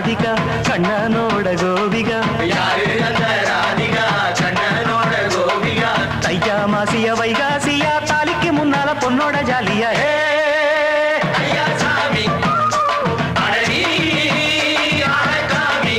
ராதிகா கண்ணனோட கோபிகா யாரு அந்த ராதிகா கண்ணனோட கோபிகா தையா மாசிய வைகாசியா தாலிக்கு முன்னால பொண்ணோட ஜாலியா ஐயா சாமி அடடி ஆளகாமி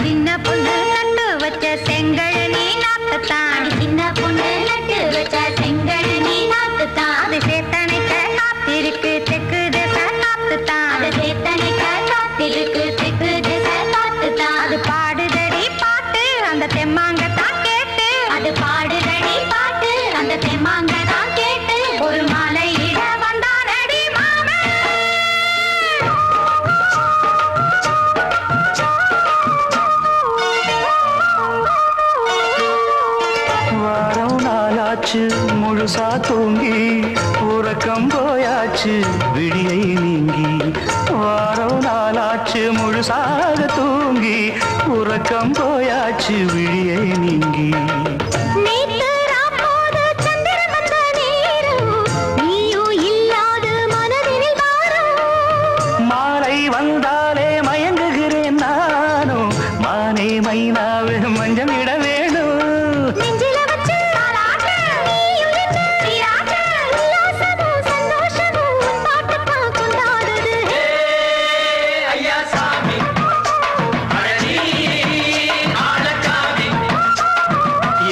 சின்ன பொண்ணு நட்டு வச்ச செங்கல் நீ நாத்துத்தான் சின்ன பொண்ணு நட்டு வச்ச செங்கல் நீ நாத்துத்தான் அது சேத்தனைக்க காத்திருக்கு தெற்கு திசை நாத்துத்தான் அது சேத்தனைக்க காத்திருக்கு தெற்கு திசை நாத்துத்தான் அது பாடுதடி பாட்டு அந்த தெம்மாங்கத்தான் கேட்டு அது பாடுதடி பாட்டு அந்த தெம்மாங்கத்தான் கேட்டு ஒரு மாலை இட வந்தானடி மாமே வாரம் நாளாச்சு முழுசா தூங்கி உறக்கம் போயாச்சு விடியை நீங்கி வாரம் நாளாச்சு முழுசாக தூங்கி உறக்கம் போயாச்சு விடியை நீங்கி நேத்து ராப்போது சந்திரன் வந்த நேரம் நீயும் இல்லாத மனதினில் வாரம் மாலை வந்தாலே மயங்குகிறேன் நானும் மானே மைனாவே மஞ்சம் இட வேணும் நெஞ்சில வச்சு தாலாட்ட நீயும் நின்று நீராட்ட உல்லாசமும் சந்தோஷமும் உன் பாட்டுத்தான் கொண்டாடுது ஐயா சாமி அடடி ஆளகாமி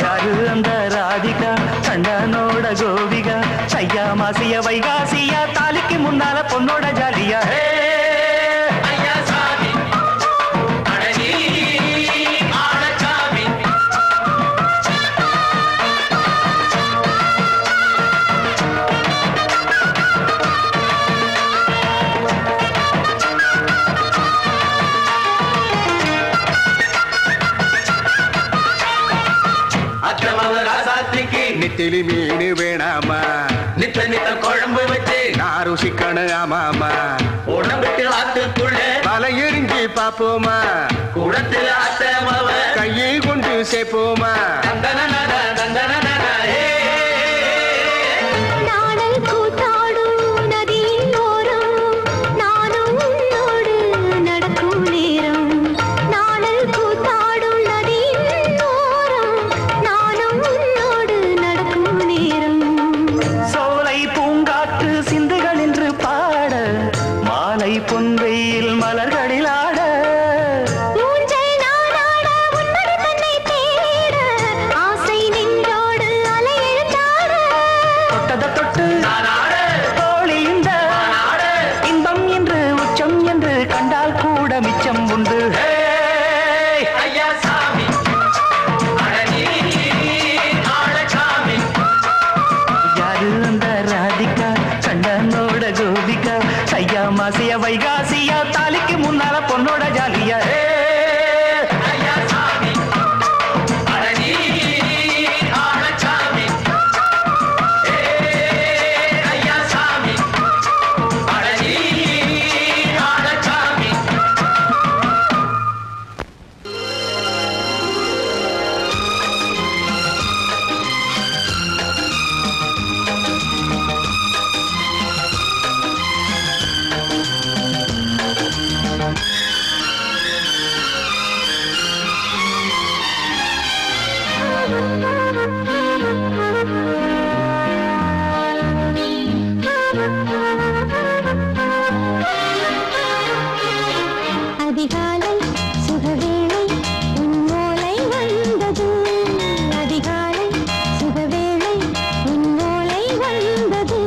யாரு அந்த ராதிகா கண்ணனோட கோபிகா சையா மாசிய வைகாசியா தாலிக்கு முன்னால பொண்ணோட ஜாலியா ஐயா சாமி அடடி ஆளகாமி அத்தமவ ராசாத்திக்கு நெத்திலி மீன் வேணாமா நித்த நித்த குழம்பு வச்சு நான் ருசிக்கணும் ஆமாமா உடம்புக்கு ஆத்துக்குள்ள பல எரிஞ்சு பாப்போமா குடத்துல அத்தமவ கையை கொண்டு சேர்ப்போமா தந்தனனன தந்தனனன நாடல் கூத்தாடும் நதியின் ஓரம் நானும் உன்னோடு நடக்கும் நேரம் நாடல் கூத்தாடும் நதியின் ஓரம் நானும் உன்னோடு நடக்கும் நேரம் சோலை பூங்காற்று சிந்துகள் என்று பாட மாலை பொன்வெயில் மலர்களில் ஆட ஊஞ்சல் நானாட உன்னடி தன்னை தேட ஆசை நின்றோடு அலை எழுந்தாட தொட்டத தொட்டு நானாட தோழி இந்த நானாட இன்பம் என்று உச்சம் என்று கண்டால் கூட மிச்சம் உண்டு ஐயா சாமி அடடி ஆளகாமி யாரு அந்த ராதிகா கண்ணனோட கோபிகா சையா மாசிய வைகாசியா தாலிக்கு முன்னால பொண்ணோட ஜாலியா ஐயா சாமி அடடி ஆளகாமி ஐயா சாமி அடடி ஆளகாமி அதிகாலை சுகவேளை உன் ஓலை வந்தது அதிகாலை சுகவேளை உன் ஓலை வந்தது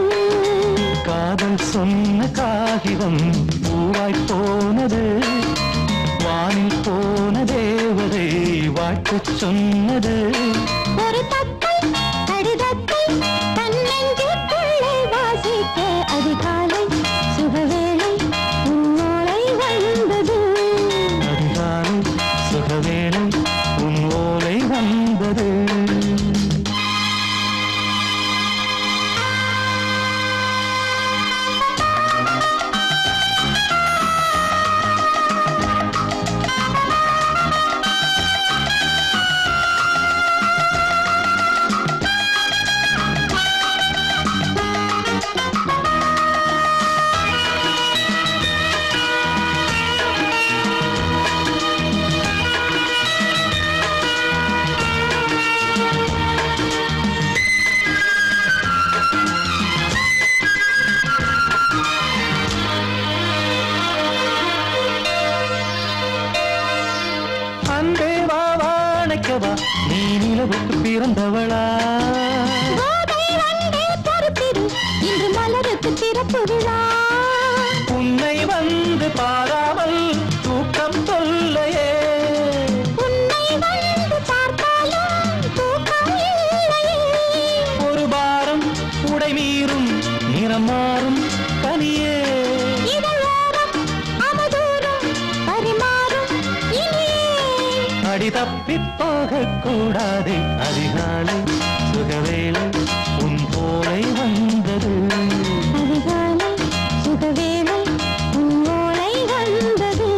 காதல் சொன்ன காகிதம் பூவாய் போனது வானில் போன தேவதை வாழ்த்து சொன்னது ஒரு தத்தை கடிதத்தை தன்னெஞ்சுக்குள்ளே வாசிக்க அதிகாலை சுகவேளை உன் ஓலை வந்தது அதிகாலை சுகவேளை உன் ஓலை வந்தது வைக்கவா நீ நிலவுக்கு பிறந்தவளா இன்று மலருக்கு திறப்பு விழா உன்னை வந்து பாராமல் தூக்கம் சொல்லையே உன்னை வந்து பார்த்தாலும் தூக்கம் இல்லையே ஒரு பாரம் உடை மீறும் நிறம் மாறும் கனியே இதழோரம் அவதூறும் பரிமாறும் இனியே அடி தப்பி போகக் கூடாது அதிகாலை சுகவேளை உன் போலை வந்தது அதிகாலை சுகவேளை உன் ஓலை வந்தது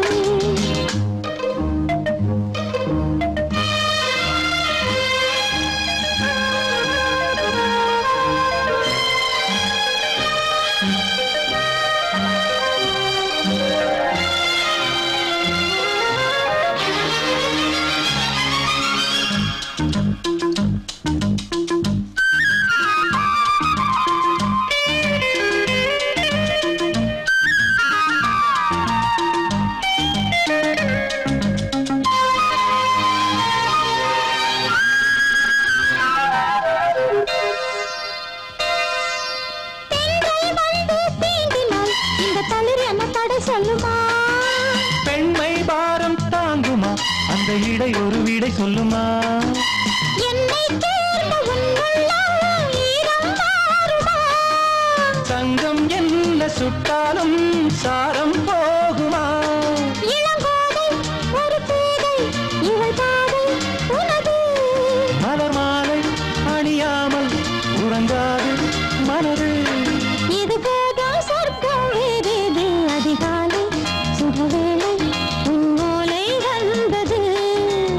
பெண்மை பாரம் தாங்குமா அந்த இடை ஒரு விடை சொல்லுமா சங்கம் என்ன சுட்டாலும் சாரம் போகுமா மலர் மாலை அணியாமல் உறங்காது மனது இது போதும் சொர்க்கம் வேறேது அதிகாலை சுகவேளை உன் ஓலை வந்தது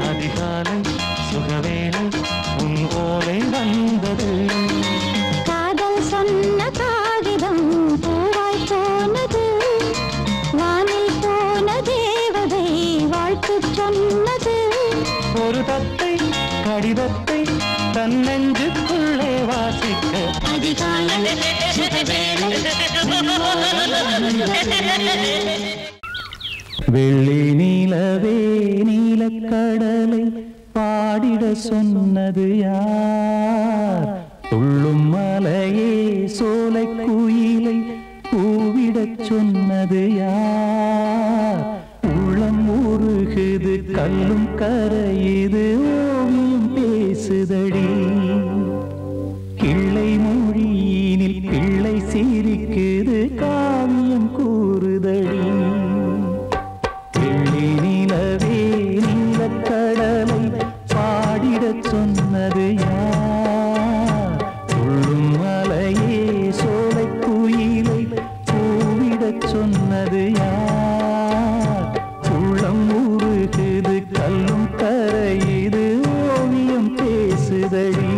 அதிகாலை சுகவேளை உன் ஓலை வந்தது காதல் சொன்ன காகிதம் பூவாய் போனது வானில் போன தேவதை வாழ்த்து சொன்னது ஒரு தத்தை கடிதத்தை தன் நெஞ்சுக்குள்ளே வாசிக்க அதிகாலை சுகவேளை உன் ஓலை வந்தது வெள்ளி நீலவே நீலக்கடலை பாடிட சொன்னது யார் துள்ளும் மலையே சோலை குயிலை பூவிடச் சொன்னது யார் உள்ளம் உருகுது கல்லும் கரையுது ஓவியம் பேசுதடி கிள்ளை மொழியினில் பிள்ளை சிரிக்குது காவியம் கூறுதடி வெள்ளி நிலவே நீலக்கடலை பாடிடச் சொன்னது யார் துள்ளும் மலையே சோலை குயிலை பூவிடச் சொன்னது யார் உள்ளம் உருகுது கல்லும் கரையுது ஓவியம் பேசுதடி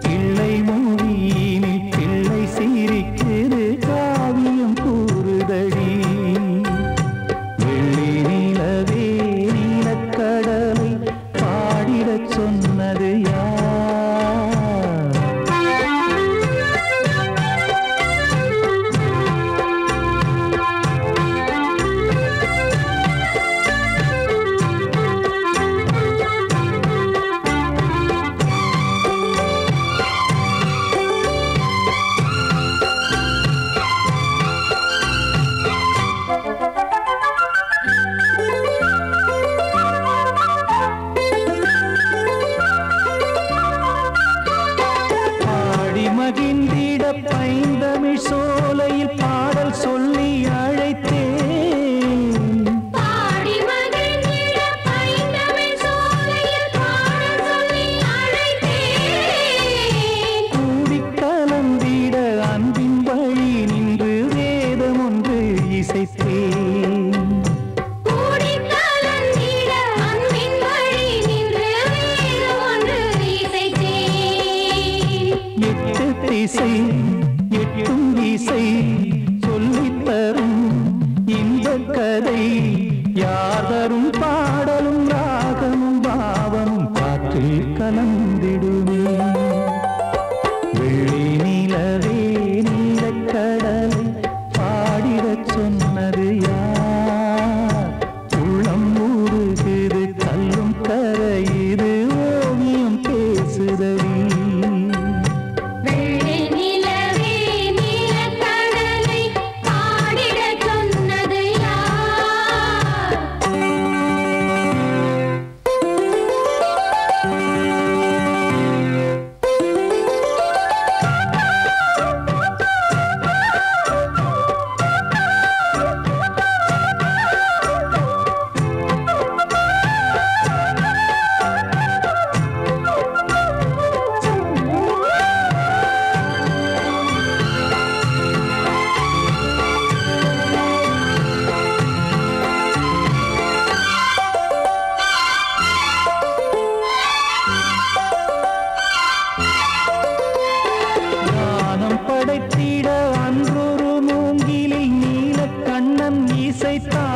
பிள்ளை மொழியினில் பிள்ளை சிரிக்குது காவியம் கூறுதடி வெள்ளி நிலவே நீலக்கடலை பாடிடச் சொன்னது யார் பாடி மகிழ்ந்திட பைந்தமிழ் சோலையில் பாடல் சொல்லி அழைத்தேன் பாடி மகிழ்ந்திட பைந்தமிழ் சோலையில் பாடல் சொல்லி அழைத்தேன் கூடிக் கலந்திட அன்பின் வழி நின்று வேதம் ஒன்று இசைத்தேன் கூடிக் கலந்திட அன்பின் வழி நின்று வேதம் ஒன்று இசைத்தேன் எட்டு திசை எட்டும் இசை சொல்லித் தரும் இந்த கதை யாதரும் பாடலும் ராகமும் பாவமும் காற்றில் கலந்திடுமே வெள்ளி நிலவே நீலக்கடலை பாடிடச் சொன்னது யார் உள்ளம் ஊறுகுது கல்லும் கரையுது ஓவியம் பேசுதடி. வெள்ளை நிலவே நீலக்கடலை பாடிடச் சொன்னது யார்? கானம் படைத்திட அன்றொரு மூங்கிலில் நீலக்கண்ணன் இசைத்தான்.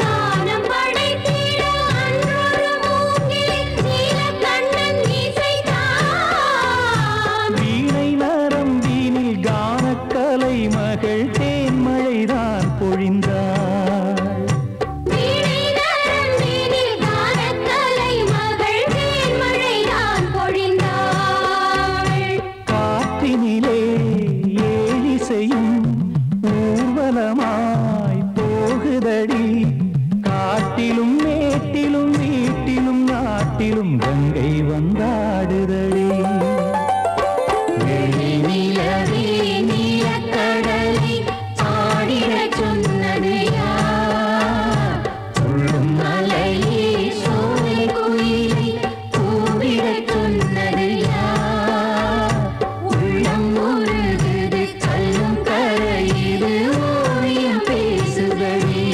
கானம் படைத்திட அன்றொரு மூங்கிலில் நீலக்கண்ணன் இசைத்தான். வீணை நரம்பினில் கானக்கலை மகள் தேன்மழைதான் பொழிந்தாள். வீணை நரம்பினில் கானக்கலை மகள் தேன்மழைதான் பொழிந்தாள். காற்றினிலே ஏழிசையும் ஊர்வலமாய் போகுதடி. காட்டிலும் மேட்டிலும் வீட்டிலும் நாட்டிலும் கங்கை வந்தாடுதடி. வெள்ளை நிலவே நீலக்கடலை பாடிடச் சொன்னது யார்? துள்ளும் மலையே சோலை குயிலை கூவிடச் சொன்னது யார்? உள்ளம் உருகுது கல்லும் கரையுது ஓவியம் பேசுதடி.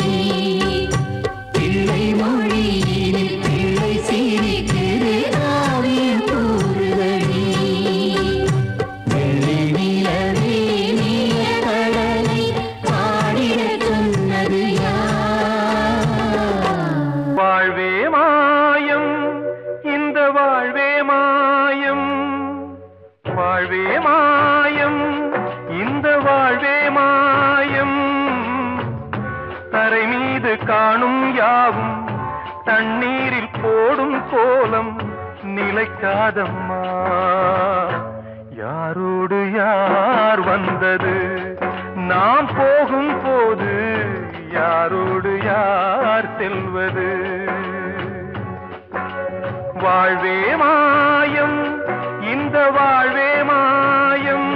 பிள்ளை மொழியினில் பிள்ளை சிரிக்குது காவியம் கூறுதடி. வெள்ளை நிலவே நீலக்கடலை பாடிடச் சொன்னது யார்? வாழ்வே மாயம், இந்த வாழ்வே மாயம். வாழ்வே மாயம், இந்த வாழ்வே மாயம். தரை மீது காணும் யாவும் தண்ணீரில் போடும் கோலம் நிலைக்காதம்மா. யாரோடு யார் வந்தது நாம் போகும் போது, யாரோடு யார் செல்வது? வாழ்வே மாயம், இந்த வாழ்வே மாயம்.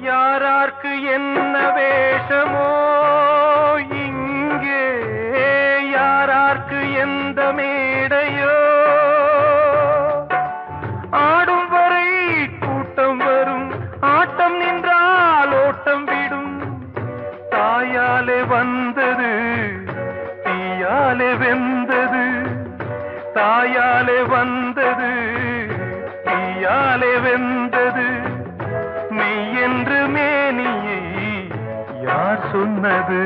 யாரார்க்கு என்ன வேஷமோ இங்கே, யாரார்க்கு எந்த மேடையோ. ஆடும் வரை கூட்டம் வரும், ஆட்டம் நின்றால் ஓட்டம் விடும். தாயாலே வந்தது தீயாலே வெந்தது, தாயாலே வந்தது தீயாலே வெந்தது. மெய் என்று மேனியை யார் சொன்னது?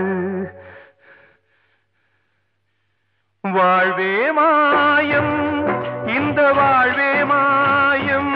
வாழ்வே மாயம், இந்த வாழ்வே மாயம்.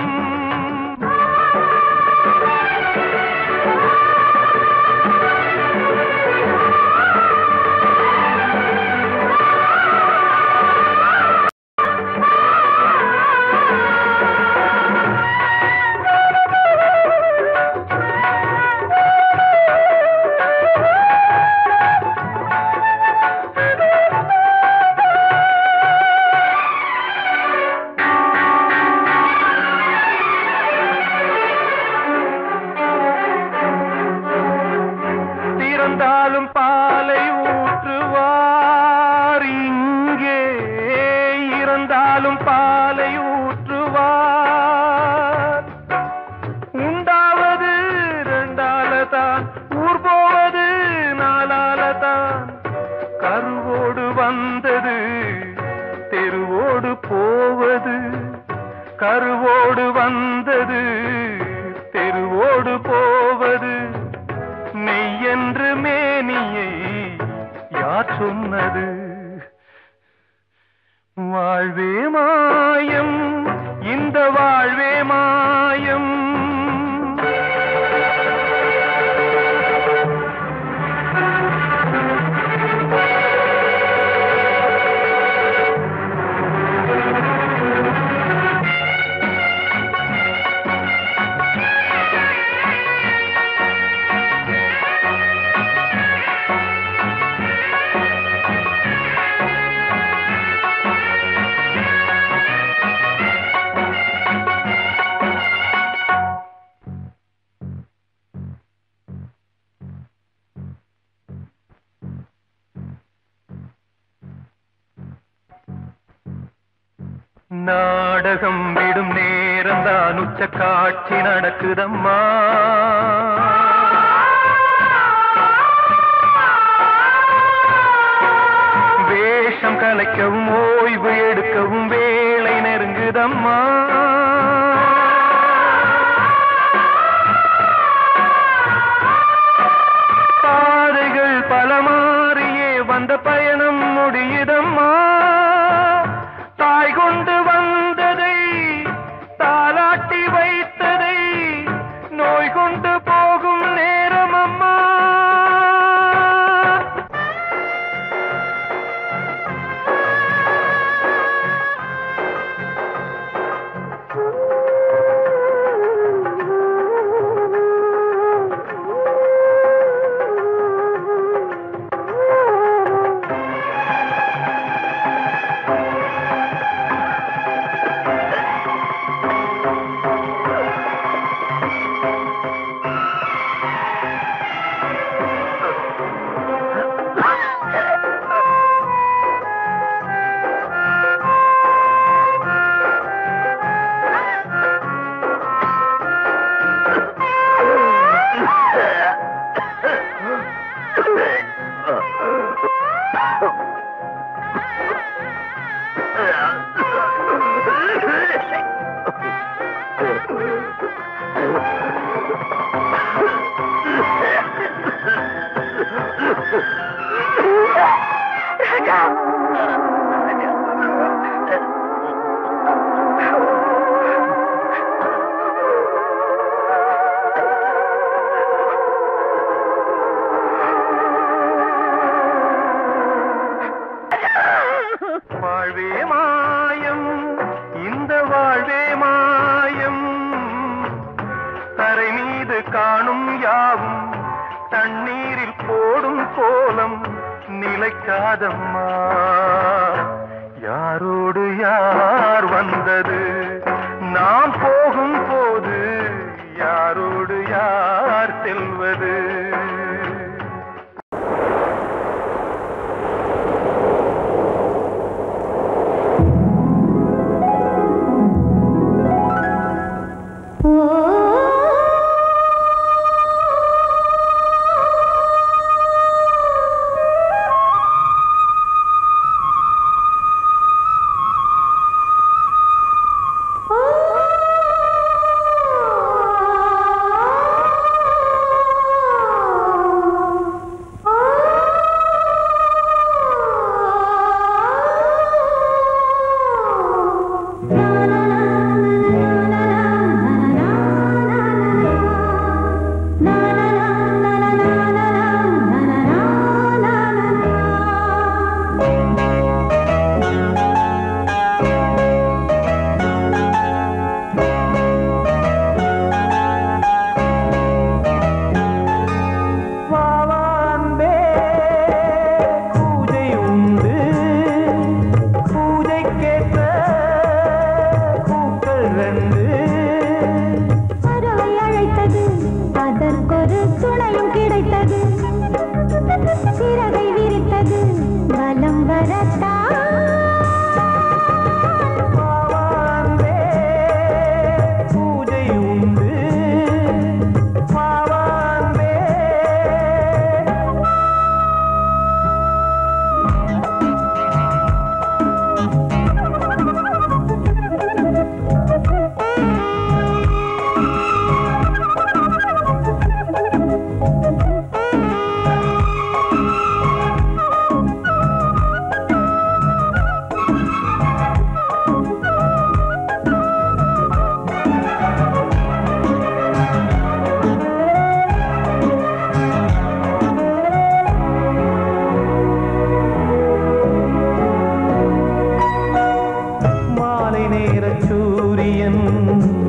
கருவோடு வந்தது தெருவோடு போவது மெய்யென்று மேனியை யார் சொன்னது வாழ்வே மாயம் இந்த வாழ்வே மாயம் நாடகம் விடும் நேரம் தான் உச்ச காட்சி நடக்குதம்மா வேஷம் கலைக்கவும் ஓய்வு எடுக்கவும் வேளை நெருங்குதம்மா பாதைகள் பல மாறியே வந்த பயணம் முடியுதம்மா தாய் கொண்டு வந்ததை தாலாட்டி வைத்ததை நோய் கொண்டு போகும் நேரம் அம்மா வாழ்வே மாயம் இந்த வாழ்வே மாயம் தரை மீது காணும் யாவும் தண்ணீரில் போடும் கோலம் நிலைக்காதம்மா யாரோடு யார் வந்தது நாம் போகும் போது யாரோடு யார் செல்வது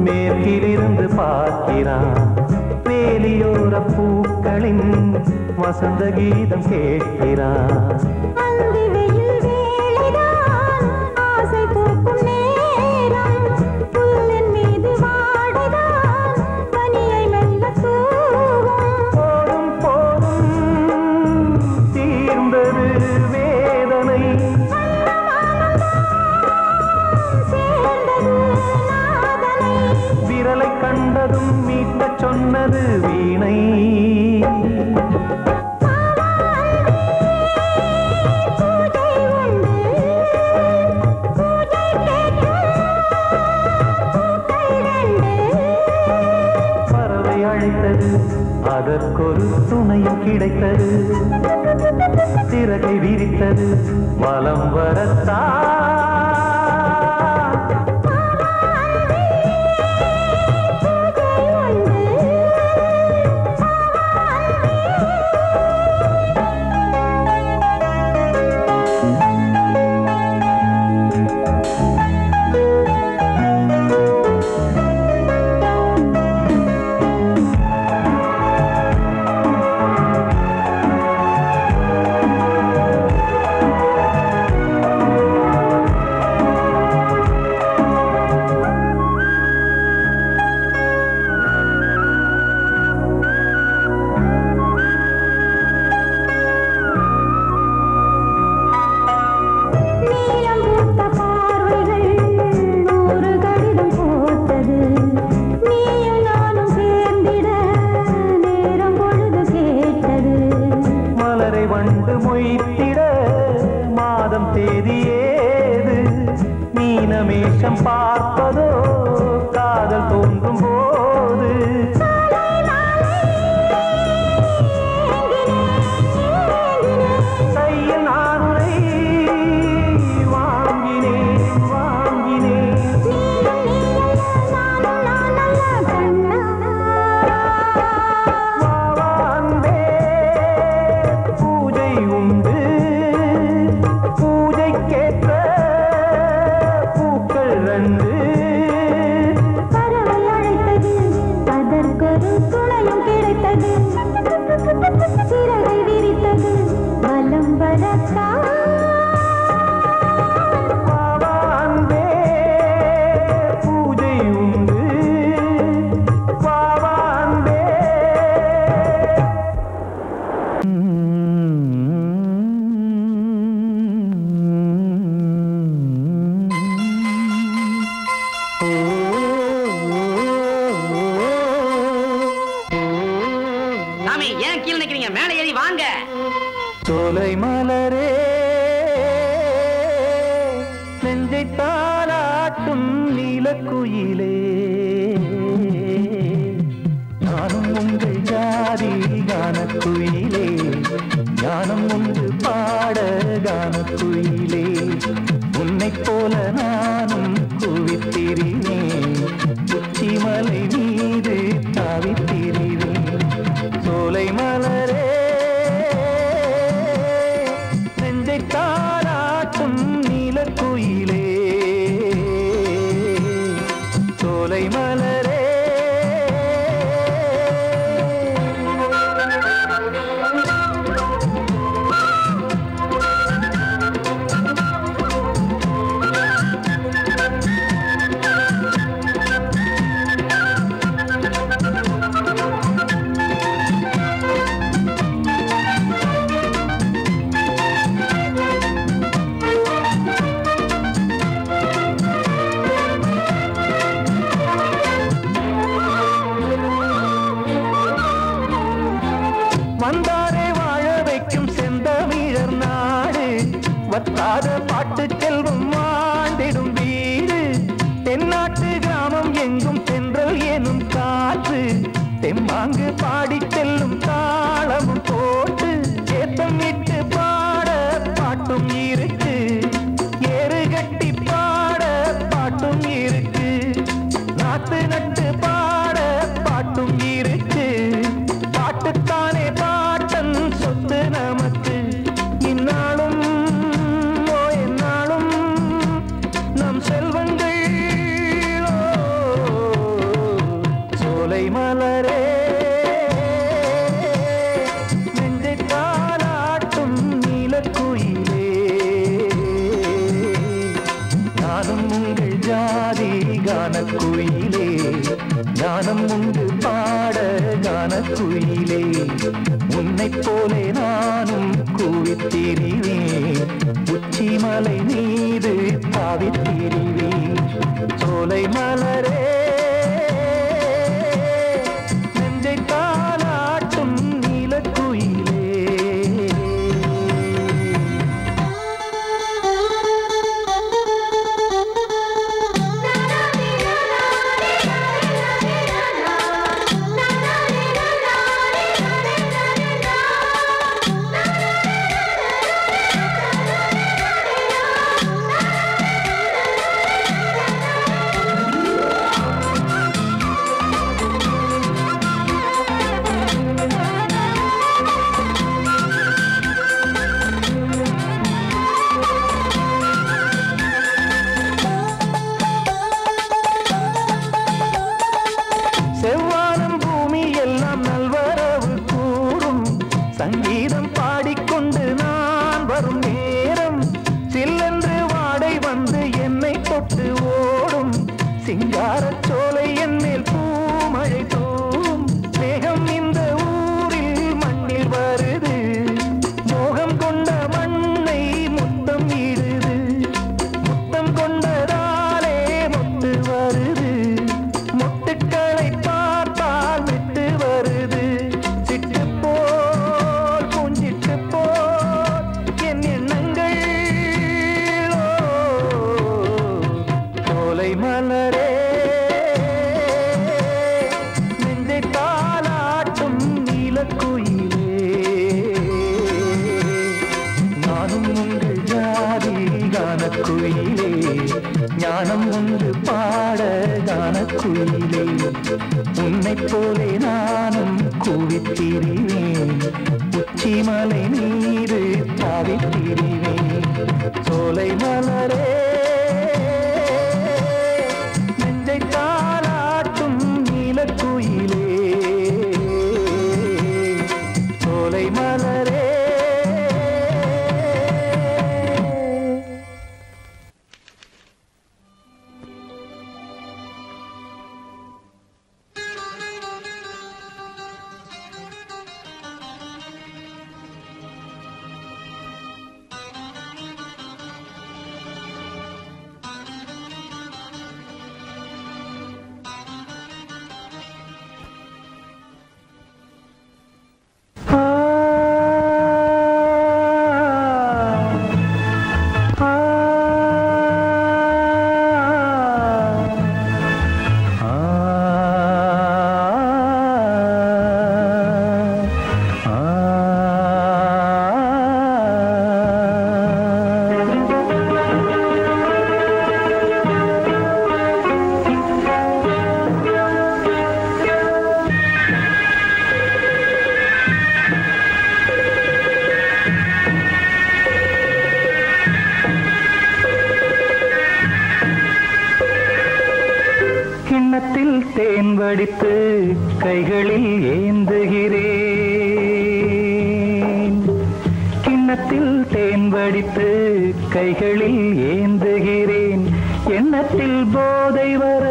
மேற்கிலிருந்து பார்க்கிறான் வேலியோர பூக்களின் வசந்த கீதம் கேட்கிறான். கண்டதும் மீட்ட சொன்னது வீணை. பறவை அழைத்தது அதற்கொரு துணையும் கிடைத்தது. சிறகை விரித்தது வலம் வரத்தா. மீனமேஷம் பார்ப்பதோ காதல் தோன்றும் போது. கையில் நானுரை வாங்கினேன் வாங்கினேன். வாவான்பே பூஜை உண்டு பூஜைக்கேற்ற பறவை அழைத்தது அதற்கொரு துணையும் கிடைத்தது. சிறகை விரித்தது வலம் வரத்தா. வாவான்பே பூஜை உண்டு வாவான்பே. சாமி ஏன் கீழே நிக்கிறீங்க? மேலே ஏறி வாங்க. சோலை மலரே நெஞ்சை தாலாட்டும் நீலக்குயிலே, நானும் உங்கள் ஜாதி கானக்குயிலே, ஞானம் உண்டு பாட கானக்குயிலே. உன்னைப் போல நானும் குவித்திரினேன், உச்சிமலை மீது தாவித்திரினேன். சோலை மலரே நெஞ்சை தாலாட்டும் நீலக்குயிலே, சோலை மலரே. வந்தாரே வாழ வைக்கும் செந்தமிழர் நாடு, வத்தாத பாட்டு செல்வம் ஆண்டிடும் வீடு. தென்னாட்டு கிராமம் எங்கும் சென்றல் எனும் காற்று, தெம்மாங்கு பாடி செல்லும் தாளமும் போட்டு ஏத்தம் இட்டு பாட பாட்டும் இருக்கு, ஏறு கட்டி பாட பாட்டும் இருக்கு, நாட்டு நட்டு பாட பாட்டும் இருக்கு. பாட்டுத்தானே பாட்டன் சொத்து நமக்கு, இந்நாளும் எந்நாளும் நம் செல்வங்கள் ஞானம் உண்டு பாட கானக்குயிலே உன்னைப் போலே நானும் கூவித்திரிவேன் உச்சிமலை மீது தாவித்திரிவேன் சோலை மலரே நெஞ்சை தாலாட்டும் நீலக்குயிலே செவ்வானம் பூமி எல்லாம் நல்வரவு கூறும் சங்கீதம் பாடிக்கொண்டு நான் வரும் நேரம் சில்லென்று வாடை வந்து என்னை தொட்டு ஓடும் சிங்காரச் சோலை என் மேல் பூமழை தூவும் மேகம் இந்த ஊரில் மண்ணில் வருது மோகம் கொண்ட மண்ணை முத்தம் இடுது முத்தம் கொண்டதாலே முத்து வருது முத்துக்களை பார்த்தால் விட்டு வருது சிட்டு போல் பூஞ்சிட்டு போல் என் எண்ணங்கள் சோலை மலரே நெஞ்சை தாலாட்டும் நீலக்குயிலே நானும் உங்கள் ஜாதி கானக்குயிலே ஞானம் உண்டு பாட கானக்குயிலே உன்னைப் போலே நானும் கூவித்திரிவேன் உச்சிமலை மீது தாவித்திரிவேன் சோலை மலரே நெஞ்சை தாலாட்டும் நீலக்குயிலே சோலை மலரே கிண்ணத்தில் தேன் வடித்து கைகளில் ஏந்துகிறேன் கிண்ணத்தில் தேன் வடித்து கைகளில் ஏந்துகிறேன் எண்ணத்தில் போதை வர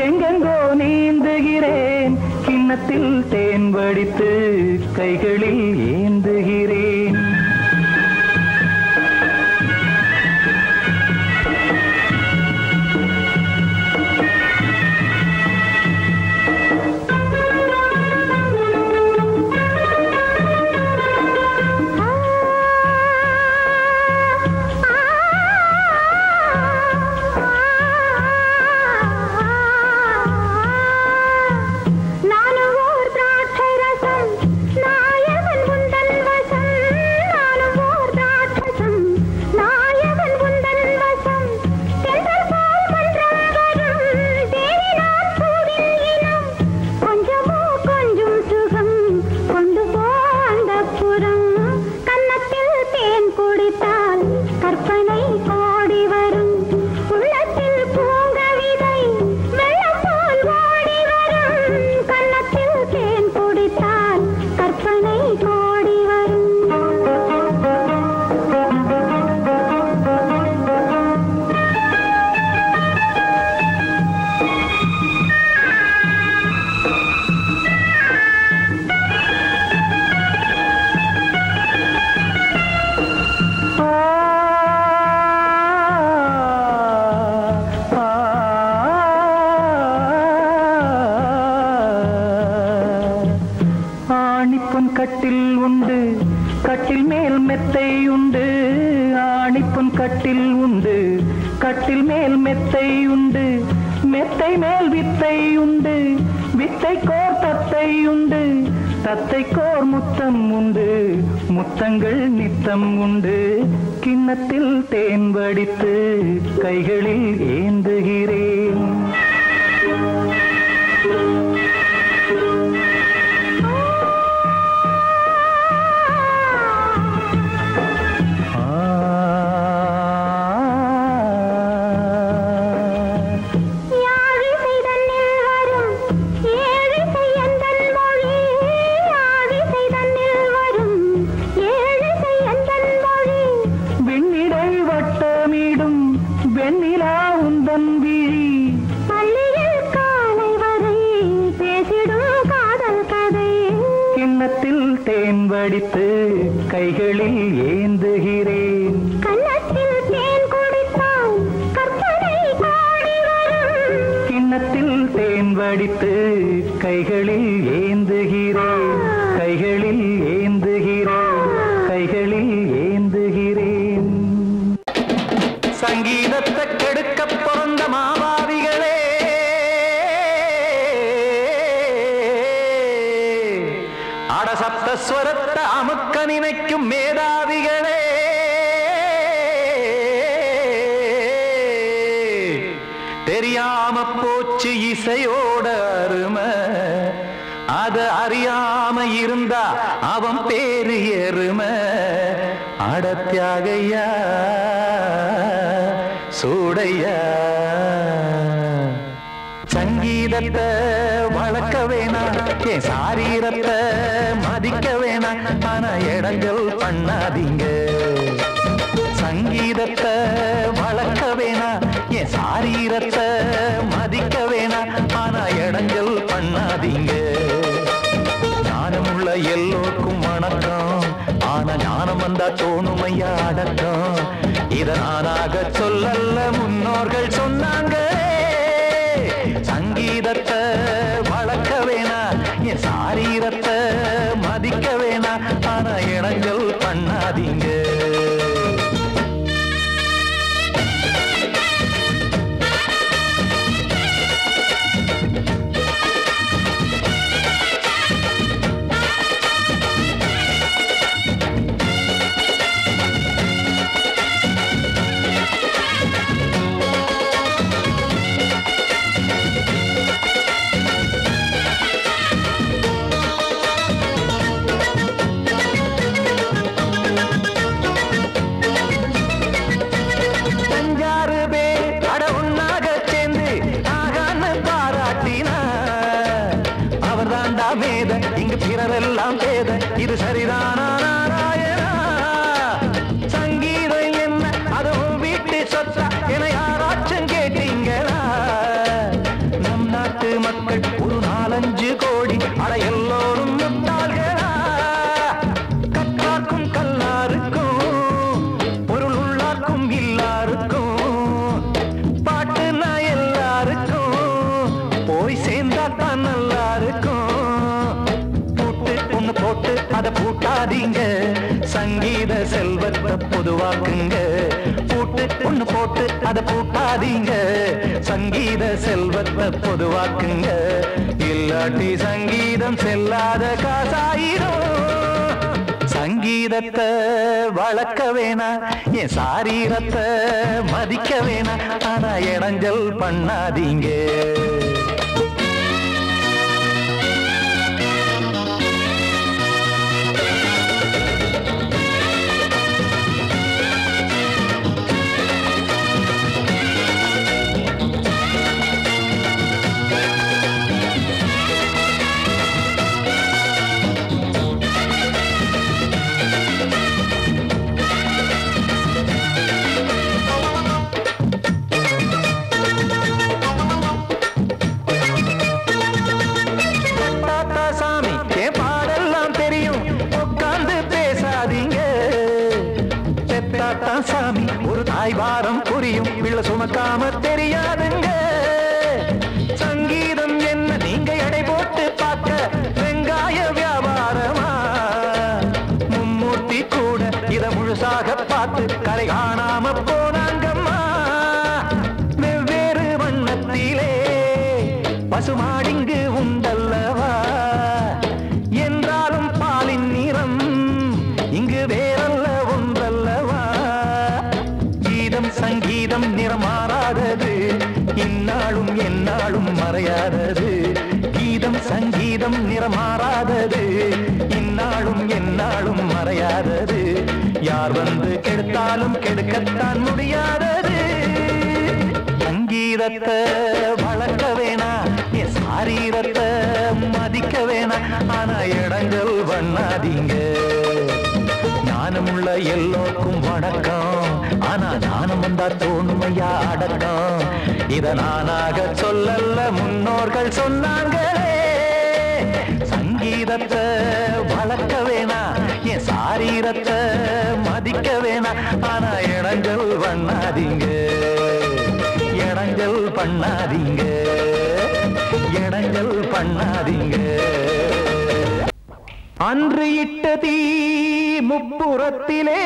எங்கெங்கோ நீந்துகிறேன் கிண்ணத்தில் தேன் வடித்து கைகளில் ஏந்துகிறேன் நானும் ஓர் திராட்சை ரசம் நாயகன் முந்தன் வசம் கட்டில் உண்டு, கட்டில் மேல் மெத்தை உண்டு. ஆணிப்பொன் கட்டில் உண்டு, கட்டில் மேல் மெத்தை உண்டு. மெத்தை மேல் வித்தை உண்டு, வித்தை கோர் தத்தை உண்டு. தத்தை கோர் முத்தம் உண்டு, முத்தங்கள் நித்தம் உண்டு. கிண்ணத்தில் தேன் வடித்து கைகளில் ஏந்துகிறேன். வடித்து கைகளில் ஏந்துகிறேன். கன்னத்தில் தேன் குடித்தால் கற்பனை பாடி வரும். கிண்ணத்தில் தேன் வடித்து கைகளில் ஏந்துகிறேன். கைகளில் ஏந்துகிறேன். கைகளில் ஏந்துகிறேன். சங்கீதத்தை கெடுக்க பிறந்த மாவாதிகளே, அடசப்தஸ்வரத்தை அமுக்க நினைக்கும் மேதாவிகளே, தெரியாம போச்சு இசையோட அருமை. அது அறியாம இருந்தா அவன் பேரு எருமை. அடத்தியாகையா சூடையா, சங்கீதத்தை வளர்க்க வேணா, என் சாரீரத்தை மதிக்க வேணா. ஆனா இடங்கள் பண்ணாதீங்க. சங்கீதத்தை வளர்க்க வேணா, என் சாரீரத்தை மதிக்க வேணா. ஆனா இடங்கள் பண்ணாதீங்க. ஞானமுள்ள எல்லோருக்கும் வணக்கம், ஆனா ஞானம் வந்தா தோணுமையா அடக்கம். இத நானாக சொல்லல்ல, முன்னோர்கள் சொன்னாங்க. சங்கீதத்தை வளர்க்க வேணா, என் சாரீரத்தை மதிக்க வேணா. ஆனா இடங்கள் பண்ணாதீங்க. இங்கு பிறரெல்லாம் பேத, இது சரிதானா நாராயணா? சங்கீதம் என்ன அதுவும் வீட்டு சொத்தா என யாராச்சும் கேட்டீங்களா? நம் நாட்டு மக்கள் ஒரு 4-5 கோடி, அட எல்லோரும் முட்டாள்களா? கற்றாக்கும் கல்லாருக்கும் பொருள் உள்ளார்க்கும் இல்லாருக்கும் பாட்டுனா எல்லாருக்கும் போய் சேர்ந்தா தான் நல்லா இருக்கும். போட்டு அதை பூட்டாதீங்க, சங்கீத செல்வத்தை பொதுவாக்குங்க. பூட்டு ஒண்ணு போட்டு அதை பூட்டாதீங்க, சங்கீத செல்வத்தை பொதுவாக்குங்க. இல்லாட்டி சங்கீதம் செல்லாத காசாயிடும். சங்கீதத்தை வளர்க்க வேணா, என் சாரீரத்தை மதிக்க வேணா. ஆனா இடைஞ்சல் பண்ணாதீங்க. மாடிங்கு உண்டல்லவா என்றாலும் பாலின் நிறம் இங்கு வேறல்ல ஒன்றல்லவா கீதம் சங்கீதம் நிறம் மாறாதது இந்நாளும் எந்நாளும் மறையாதது கீதம் சங்கீதம் நிறம் மாறாதது இந்நாளும் எந்நாளும் மறையாதது யார் வந்து கெடுத்தாலும் கெடுக்கத்தான் முடியாதது சங்கீதத்தை வளர்க்க வேணா என் சாரீரத்தை மதிக்க வேணா ஆனா இடங்கள் பண்ணாதீங்க ஞானமுள்ள எல்லோருக்கும் வணக்கம் ஆனா ஞானம் வந்தா தோணுமையா அடக்கம் இத நானாக சொல்லல்ல முன்னோர்கள் சொன்னாங்களே சங்கீதத்தை வளர்க்க வேணா என் சாரீரத்தை மதிக்க வேணா ஆனா இடங்கள் பண்ணாதீங்க இடங்கள் பண்ணாதீங்க இடங்கள் பண்ணாதீங்க அன்று இட்ட தீ முப்புறத்திலே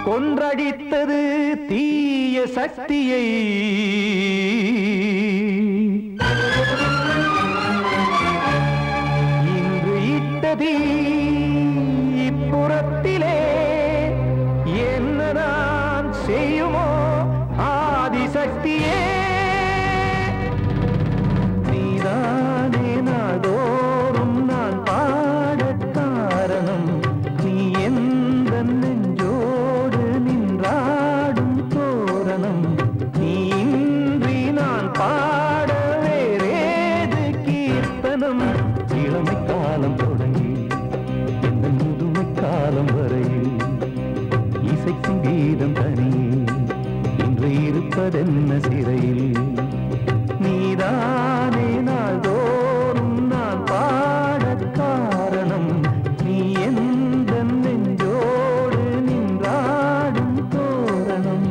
கொன்றடித்தது தீய சக்தியை இன்று இட்ட தீ இப்புறத்திலே என்னதான் செய்யுமோ ஆதிசக்தியே நீதானே நாள்தோறும் நான் பாடக் காரணம் நீ எந்த நெஞ்சோடு நின்றாடும் தோரணம் நீ இன்றி நான் பாட வேறேது கீர்த்தனம் இளமை காலம் தொடங்கி எந்த முதுமை காலம் வரையில் இசைக்கும் கீதம் தனியே இன்று இருப்பதென்ன சிறையில் நீதானே நாள்தோறும் நான் பாடக் காரணம் நீ எந்த நெஞ்சோடு நின்றாடும் தோரணம்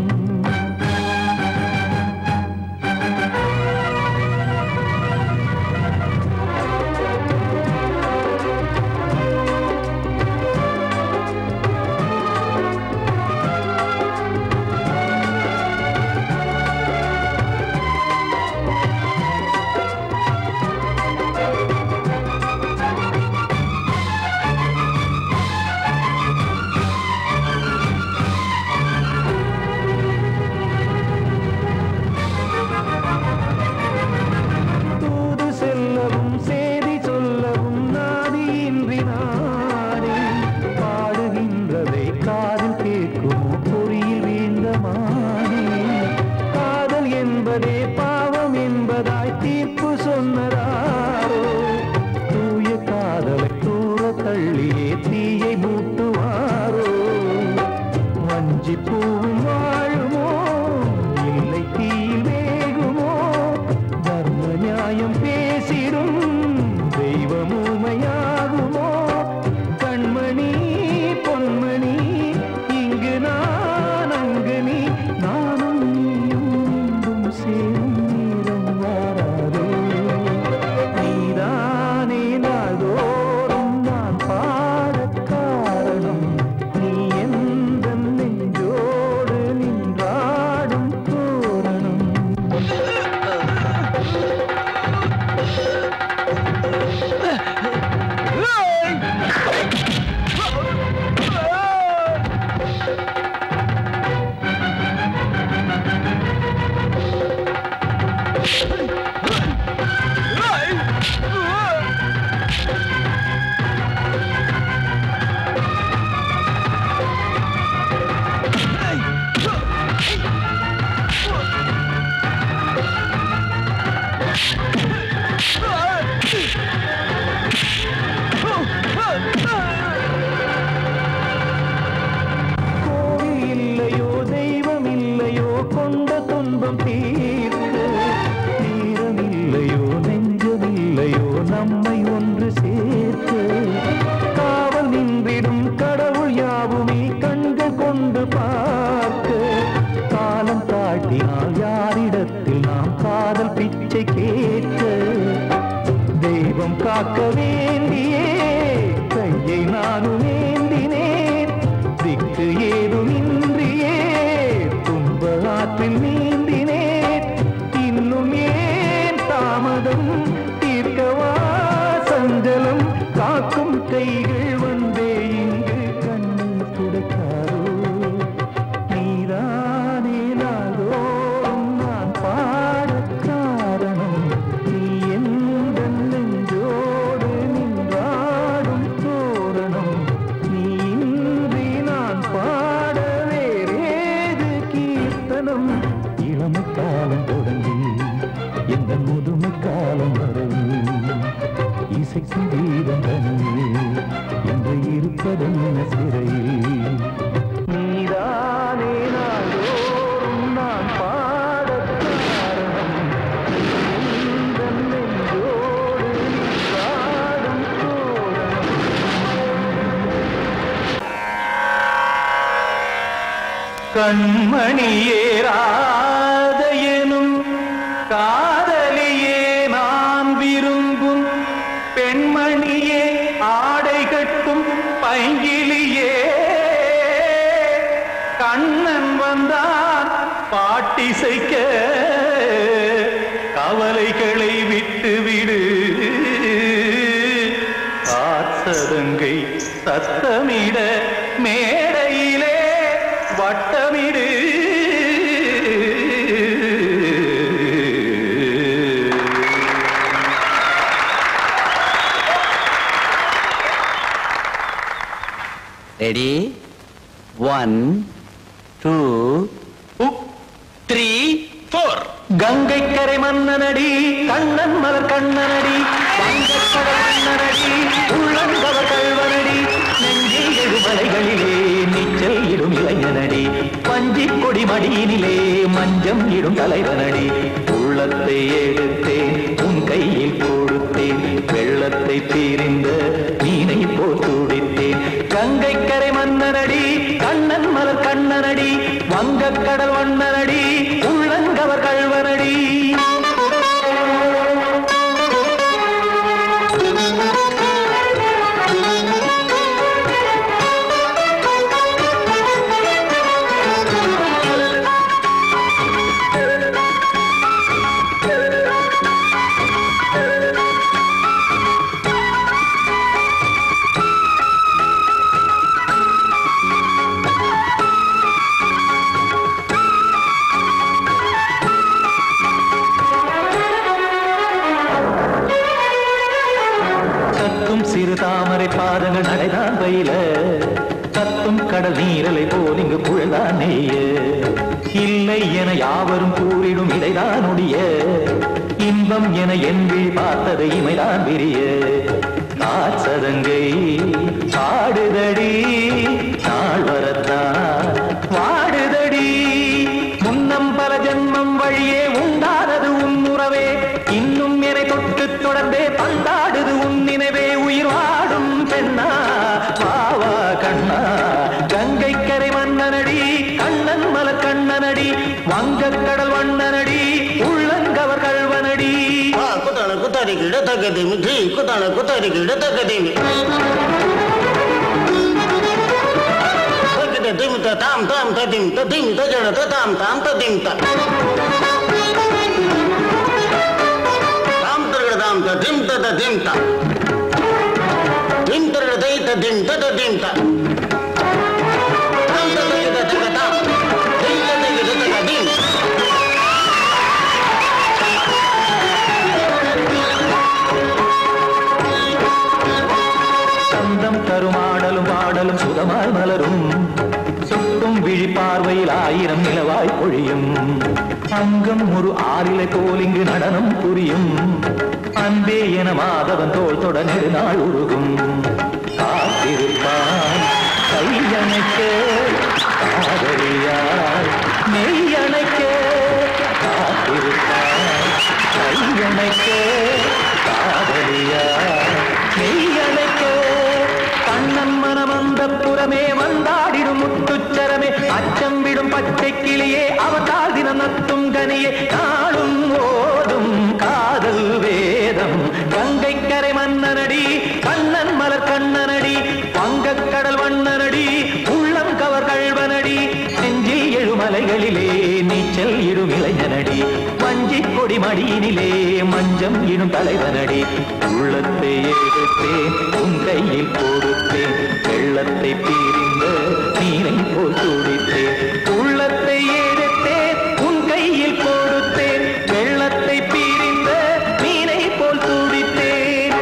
தூது செல்லவும் சேதி சொல்லவும் நாதியின்றி நானே பாடுகின்றதை காதில் கேட்குமோ பொறியில் வீழ்ந்த மானே காதல் என்பதே பாவம் என்பதாய் தீர்ப்பு சொன்னதாரோ தூய காதலை தூர தள்ளியே தீயை மூட்டுவாரோ வஞ்சி பூவும் வாழுமோ இல்லை தீயில் வேகுமோ தர்ம நியாயம் பேசிடும் தெய்வம் ஊமையாகுமோ கண்மணி பொன்மணி இங்கு நான் அங்கு நீ நானும் நீயும் மீண்டும் சேரும் நேரம் வாராதோ நீதானே நாள்தோறும் நான் பாடக் காரணம் நீ எந்த நெஞ்சோடு நின்றாடும் தோரணம் கோவில் இல்லையோ தெய்வம் இல்லையோ கொண்ட துன்பம் தீர்க்க நேரம் இல்லையோ நெஞ்சம் இல்லையோ நம்மை ஒன்று சேர்க்க காவல் நின்றிடும் கடவுள் யாவுமே கண்கள் கொண்டு பார்க்க காலம் காட்டினால் யாரிடத்தில் நாம் காதல் பிச்சை கேட்க தெய்வம் காக்க வேண்டியே கையை நானும் ஏந்தினேன் திக்கு ஏதுமின்றியே துன்ப ஆற்றில் இளமை காலம் தொடங்கி எந்த முதுமை காலம் வரையில் இசைக்கு வீதம் தனியே என்று இருப்பதென்ன சிறையில் நீதானே நாளோறும் நான் பாடக் காரணம் உந்தன் நெஞ்சோடு நீ பாடும் தோரணம் கண்மணியேராத எனும் காதலியே நான் விரும்பும் பெண்மணியே ஆடை கட்டும் பைங்கிலியே கண்ணன் வந்தான் பாட்டிசைக்க கவலைகளை விட்டுவிடு காத்ததங்கை சத்தமிட மேடையிலே வட்டமிடு ரெடி 1 2 3 4 கங்கைக்கரை மன்னனடி கண்ணன் மலர் கண்ணனடி வங்கக்கடல் மன்னனடி உள்ளங்கவர் கல்வனடி நெஞ்சில் எழுமலைகளிலே நீச்சல் இடும் இளைஞனடி பஞ்சிக் கொடி மடியினிலே மஞ்சம் இடும் தலைவனடி உள்ளத்தை எடுத்தேன் உன் கையில் கொடுத்தேன் வெள்ளத்தை தீரிந்த மீனை போல் துடித்தேன் கங்கைக்கரை மன்னனடி கண்ணன் மலர் கண்ணனடி வங்கக்கடல் வண்ணனடி உள்ளங்கவர் கல்வனடி சிறு தாமரை பாதங்கள் நடைதான் பயில கத்தும் கடல் நீரலை போல் இங்கு புழல்தான் நெய்ய இல்லை என யாவரும் கூறிடும் இடைதான் ஒடிய இன்பம் என என்பி பார்த்தது இமைதான் விரிய காச்சதங்கை பாடுதடி நாள் வரத்தான் வாடுதடி முன்னம் பல ஜென்மம் வழியே உண்டானது உன் உறவே இன்னும் என்னை தொட்டு தொடர்ந்தே பந்தாடுது உன் நினைவே உயிர் வாடும் பெண்ணா வாவா கண்ணா கங்கைக்கரை மன்னனடி கண்ணன் மலர் கண்ணனடி வங்கக்கடல் வண்ணனடி உள்ளங்கவர் கல்வனடி குத்தான குத்தாரி கிட தகதிமி ஜி குத்தான குத்தாரி கிட தகதிமி திமித்த தாம் தாம் ததிம் ததிம் தஜட தாம் தாம் ததிம் தாம் தாம் ததிம் ததிம் தாம் திம் தரதை ததிம் ததிம் தாம் தாம் ததிம் ததிம் தாம் திம் ததிம் ததிம் சந்தம் தருமாடலும் பாடலும் சுகமாய் மலரும் சுட்டும் விழி பார்வையில் ஆயிரம் நிலவாய் பொழியும் அங்கம் ஒரு ஆறிலை போல் இங்கு நடனம் புரியும் அன்பே என மாதவன் தோல் தொட நெடுநாள் உருகும் காத்திருப்பான் கையணைக்க காதலியார் நெய்யணைக்க காத்திருப்பான் கையணைக்க காதலியார் நெய்யணைக்க கண்ணன் மனம் அந்த புறமே வந்தாடிடும் முத்துச்சரமே அச்சம் விடும் பச்சை கிளியே அவதால் தினம் நத்தும் கனியே நாளும் ஓடும் காதல் வேதம் கங்கைக்கரை மன்னனடி கண்ணன் மலர் கண்ணனடி வங்கக்கடல் வண்ணனடி உள்ளம் கவர் கல்வனடி நெஞ்சில் எழுமலைகளிலே நீச்சல் இடும் இளைஞனடி வஞ்சிக் கொடி மடியினிலே மஞ்சம் இடும் தலைவனடி உள்ளத்தை எடுத்தேன் உன் கையில் கொடுத்தேன் வெள்ளத்தை தீரிந்த மீனை போல் துடித்தேன் உள்ளத்தை எடுத்தேன் உன் கையில் கொடுத்தேன் வெள்ளத்தை பீரிந்த மீனை போல் துடித்தேன்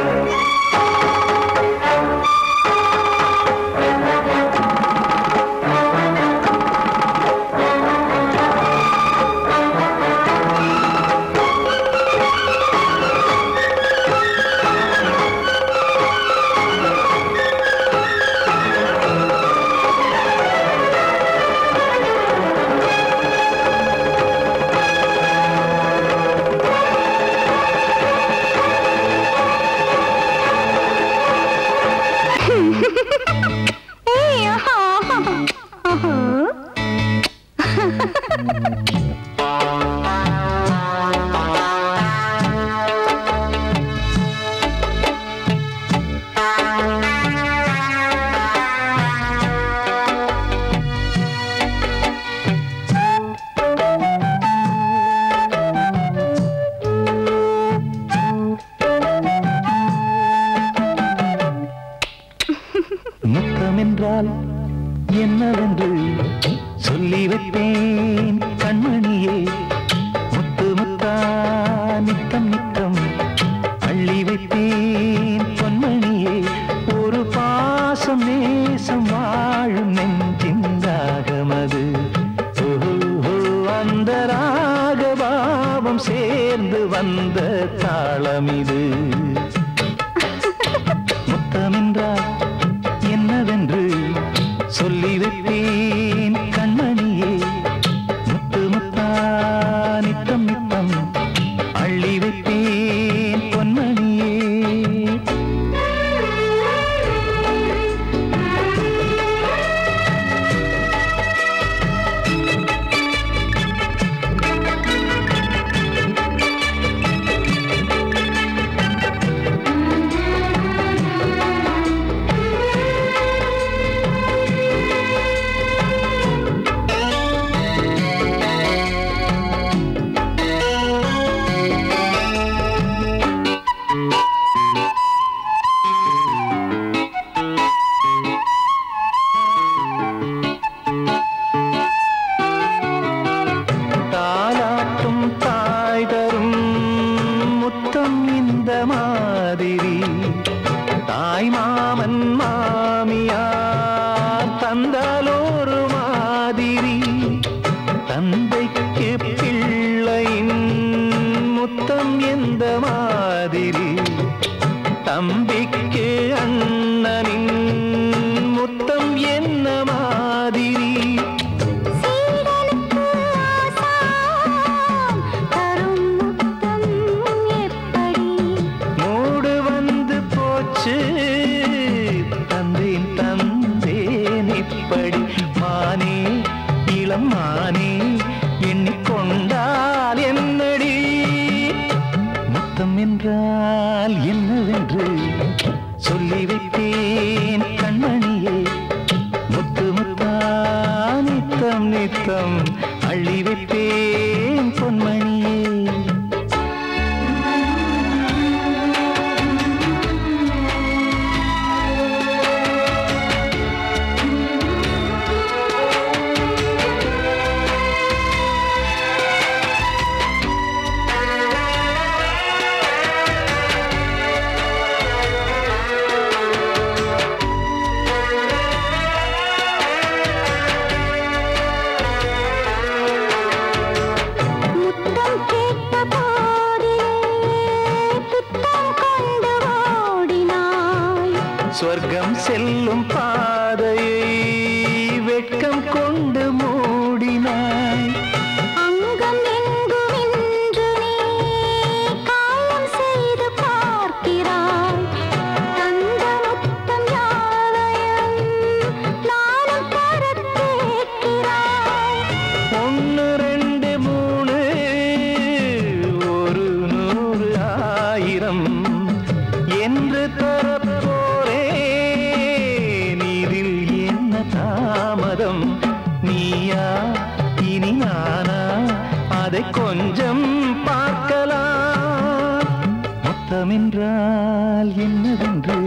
நித்தம் நித்தம் அள்ளி வைத்தேன் பொன்மணியே ஒரு பாசம் நேசம் வாழும் நெஞ்சின்றாகமது அந்த ராகபாவம் சேர்ந்து வந்த தாளம் இது முத்தமென்றால் என்னவென்று சொல்லி வைப்பேன் கண்மணியே முத்து முத்தா நித்தம் நித்தம் அள்ளி வைப்பேன் பொன்மணியே தாலாட்டும் தாய் தரும் முத்தம் இந்த மாதிரி தாய் மாமன் மாமியார் தந்தாலோரு மாதிரி தந்தைக்கு பிள்ளையின் முத்தம் எந்த மாதிரி தம்பிக்கு அண்ணனின் முத்தம் என்ன மாதிரி மூடு வந்து போச்சு தந்தேன் தந்தேன் இப்படி மானே இளம் மானே எண்ணிக்கொண்டால் என்னடி முத்தம் என்றால் என்னவென்று சொல்லி வைத்தேன் கண்மணியே முத்து முத்தா நித்தம் நித்தம் அள்ளி வைத்தேன் பொன்மணியே சொர்க்கம் செல்லும் பாதையை வெட்கம் கொண்டு மூடினாய் அங்கம் எங்கும் இன்று நீ காயம் செய்து பார்க்கிறாய் தந்த முத்தம் யாவையும் நானும் தரக் கேட்கிறாய் 1 2 3 ஒரு 100 1000 என்று தரப்போரேன் இதில் என்ன தாமதம் நீயா இனி நானா அதை கொஞ்சம் பார்க்கலாம் முத்தமென்றால் என்னவென்று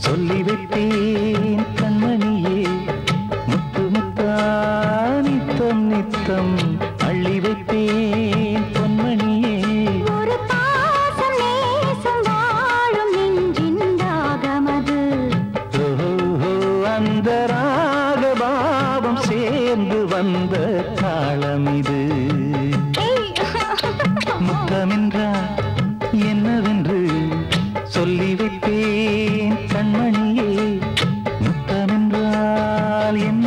சொல்லி வைத்தேன் கண்மணியே முத்து முத்தா நித்தம் நித்தம் அள்ளி வைத்தேன் பொன்மணியே ஒரு பாசம் நேசம் வாழும் நெஞ்சின் ராகமது ஓஹோ அந்த ராகபாவம் சேர்ந்து வந்த தாளம் இது முத்தமென்றால் என்னவென்று சொல்லி வைப்பேன் கண்மணியே முத்தமென்றால் என்ன